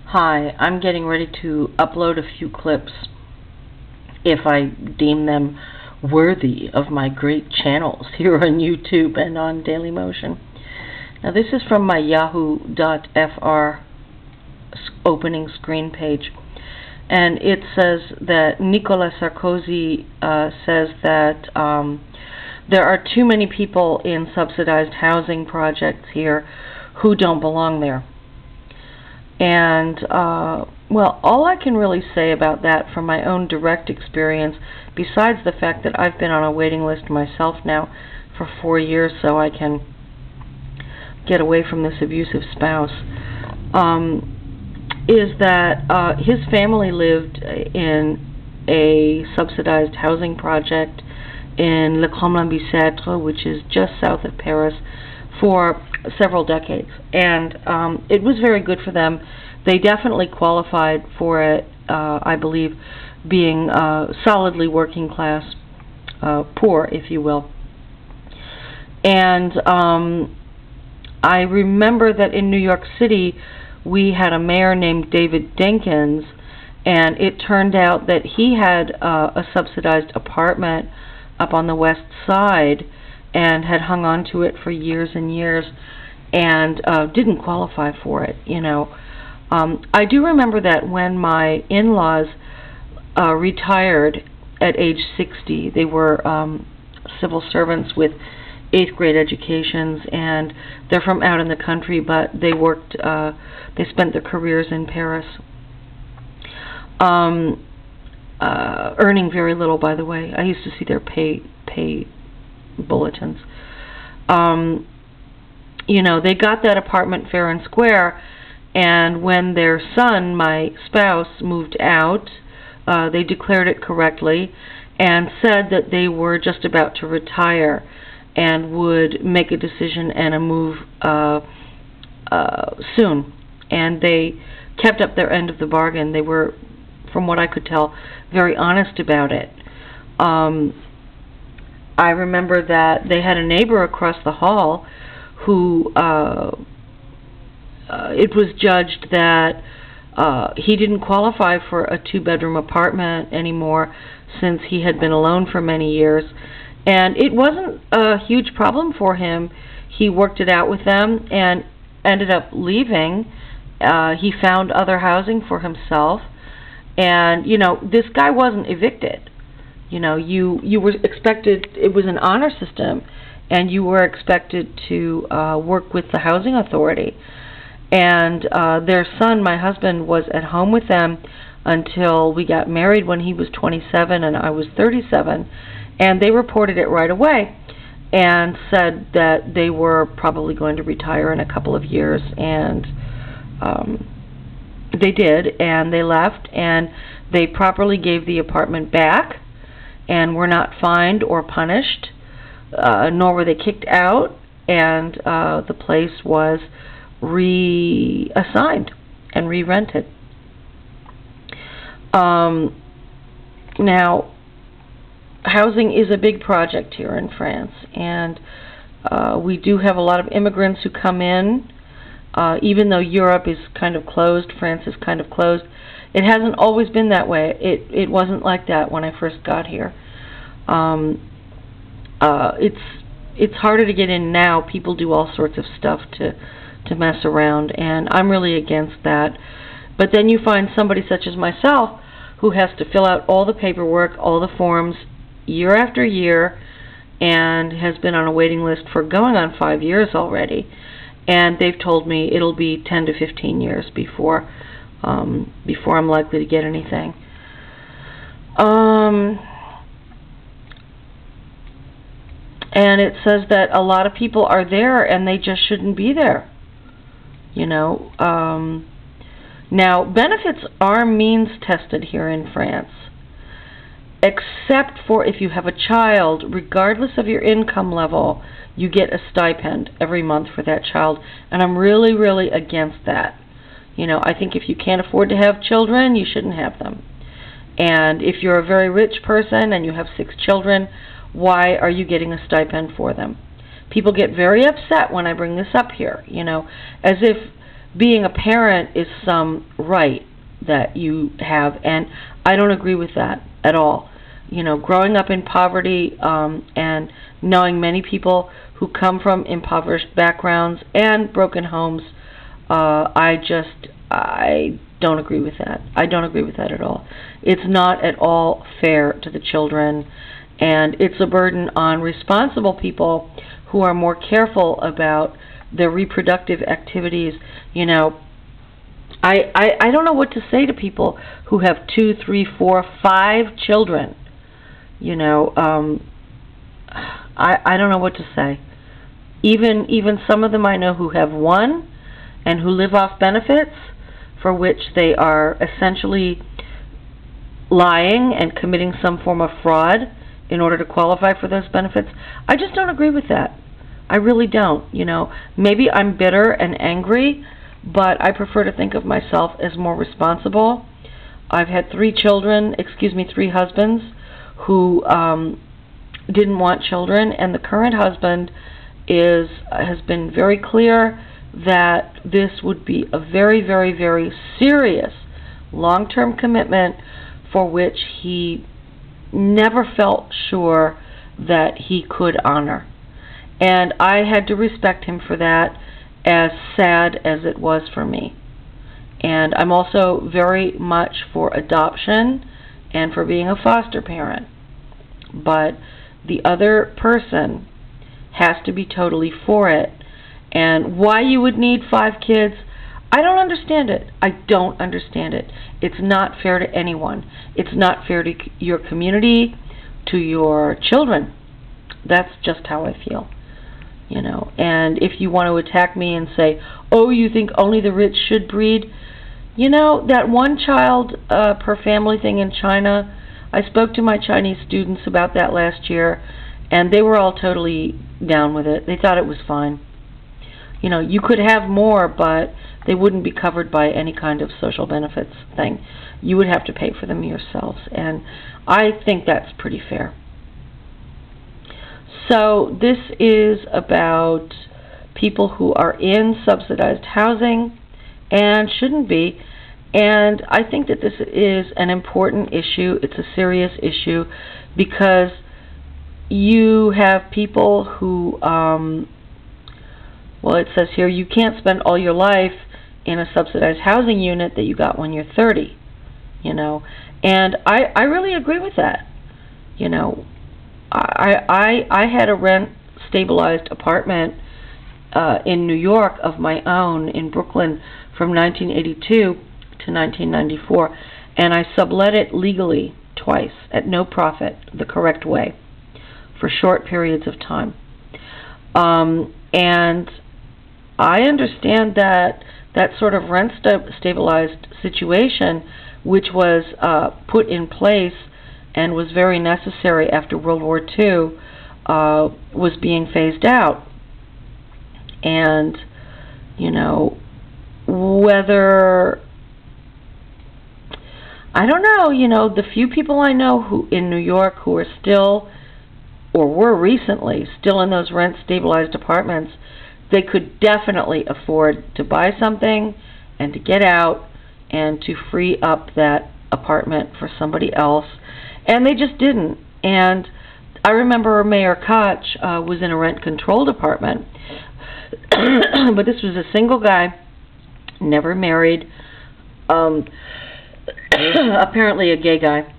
Hi, I'm getting ready to upload a few clips, if I deem them worthy of my great channels here on YouTube and on Dailymotion. Now this is from my Yahoo.fr opening screen page, and it says that Nicolas Sarkozy says that there are too many people in subsidized housing projects here who don't belong there. And, well, all I can really say about that from my own direct experience, besides the fact that I've been on a waiting list myself now for 4 years so I can get away from this abusive spouse, is that his family lived in a subsidized housing project in Le Kremlin-Bicêtre, which is just south of Paris, for several decades, and it was very good for them. They definitely qualified for it, I believe, being solidly working class, poor, if you will. And I remember that in New York City we had a mayor named David Dinkins, and it turned out that he had a subsidized apartment up on the west side and had hung on to it for years and years, and didn't qualify for it, you know. I do remember that when my in-laws retired at age 60, they were civil servants with 8th grade educations, and they're from out in the country, but they worked, they spent their careers in Paris, earning very little, by the way. I used to see their pay bulletins. You know, they got that apartment fair and square, and when their son, my spouse, moved out, they declared it correctly and said that they were just about to retire and would make a decision and a move soon. And they kept up their end of the bargain. They were, from what I could tell, very honest about it. I remember that they had a neighbor across the hall who it was judged that he didn't qualify for a 2-bedroom apartment anymore since he had been alone for many years, and it wasn't a huge problem for him. He worked it out with them and ended up leaving. He found other housing for himself, and you know, this guy wasn't evicted. You know, you were expected, it was an honor system, and you were expected to work with the housing authority. And their son, my husband, was at home with them until we got married when he was 27 and I was 37, and they reported it right away and said that they were probably going to retire in a couple of years, and they did, and they left, and they properly gave the apartment back and were not fined or punished, nor were they kicked out, and the place was reassigned and re-rented. Now, housing is a big project here in France, and we do have a lot of immigrants who come in. Even though Europe is kind of closed, France is kind of closed. It hasn't always been that way. It wasn't like that when I first got here. It's harder to get in now. People do all sorts of stuff to mess around, and I'm really against that. But then you find somebody such as myself who has to fill out all the paperwork, all the forms, year after year, and has been on a waiting list for going on 5 years already. And they've told me it'll be 10 to 15 years before I'm likely to get anything. And it says that a lot of people are there and they just shouldn't be there. You know, now benefits are means tested here in France, except for if you have a child. Regardless of your income level, you get a stipend every month for that child, and I'm really, really against that. You know, I think if you can't afford to have children, you shouldn't have them. And if you're a very rich person and you have 6 children, why are you getting a stipend for them? People get very upset when I bring this up here, you know, as if being a parent is some right that you have, and I don't agree with that at all. You know, growing up in poverty and knowing many people who come from impoverished backgrounds and broken homes, I don't agree with that. I don't agree with that at all. It's not at all fair to the children, and it's a burden on responsible people who are more careful about their reproductive activities. You know, I don't know what to say to people who have 2, 3, 4, 5 children. You know, I don't know what to say. Even some of them I know who have one and who live off benefits, for which they are essentially lying and committing some form of fraud in order to qualify for those benefits. I just don't agree with that. I really don't. You know, maybe I'm bitter and angry, but I prefer to think of myself as more responsible. I've had 3 husbands who didn't want children, and the current husband has been very clear that this would be a very, very, very serious long-term commitment for which he never felt sure that he could honor. And I had to respect him for that, as sad as it was for me. And I'm also very much for adoption and for being a foster parent. But the other person has to be totally for it. And why you would need 5 kids, I don't understand it. I don't understand it. It's not fair to anyone. It's not fair to your community, to your children. That's just how I feel. You know, and if you want to attack me and say, oh, you think only the rich should breed, you know, that one child per family thing in China, I spoke to my Chinese students about that last year, and they were all totally down with it. They thought it was fine. You know, you could have more, but they wouldn't be covered by any kind of social benefits thing. You would have to pay for them yourselves, and I think that's pretty fair. So this is about people who are in subsidized housing and shouldn't be. And I think that this is an important issue. It's a serious issue because you have people who, well, it says here, you can't spend all your life in a subsidized housing unit that you got when you're 30, you know. And I really agree with that. You know, I had a rent-stabilized apartment in New York of my own in Brooklyn from 1982 to 1994, and I sublet it legally twice at no profit, the correct way, for short periods of time. And I understand that that sort of rent-stabilized situation, which was put in place and was very necessary after World War II, was being phased out. And, you know, whether, I don't know, you know, the few people I know who in New York who are still, or were recently, still in those rent-stabilized apartments, they could definitely afford to buy something and to get out and to free up that apartment for somebody else. And they just didn't. And I remember Mayor Koch was in a rent-controlled apartment, but this was a single guy, never married, apparently a gay guy,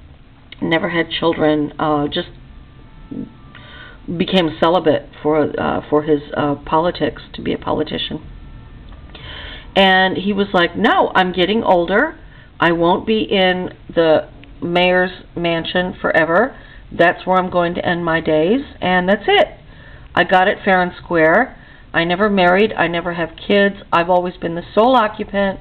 never had children, just became celibate for his politics, to be a politician. And he was like, no, I'm getting older. I won't be in the mayor's mansion forever. That's where I'm going to end my days, and that's it. I got it fair and square. I never married. I never have kids. I've always been the sole occupant.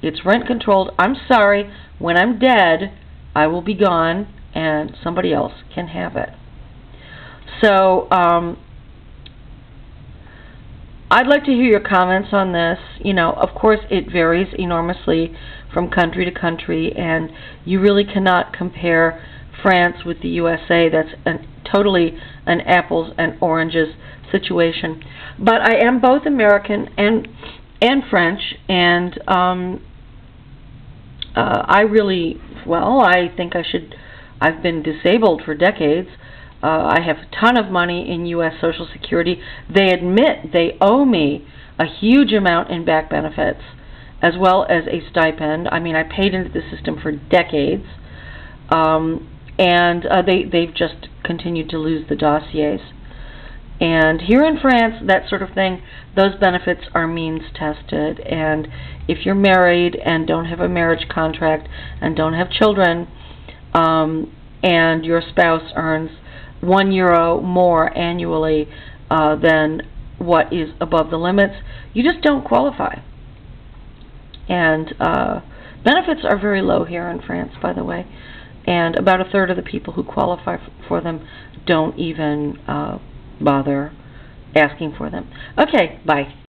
It's rent-controlled. I'm sorry. When I'm dead, I will be gone, and somebody else can have it. So, I'd like to hear your comments on this. You know, of course, it varies enormously from country to country, and you really cannot compare France with the USA. That's totally an apples and oranges situation. But I am both American and and French, and I think I've been disabled for decades. I have a ton of money in U.S. Social Security. They admit they owe me a huge amount in back benefits, as well as a stipend. I mean, I paid into the system for decades, and they've just continued to lose the dossiers. And here in France, that sort of thing, those benefits are means tested. And if you're married and don't have a marriage contract and don't have children, and your spouse earns €1 more annually than what is above the limits, you just don't qualify. And benefits are very low here in France, by the way, and about a third of the people who qualify for them don't even bother asking for them. Okay, bye.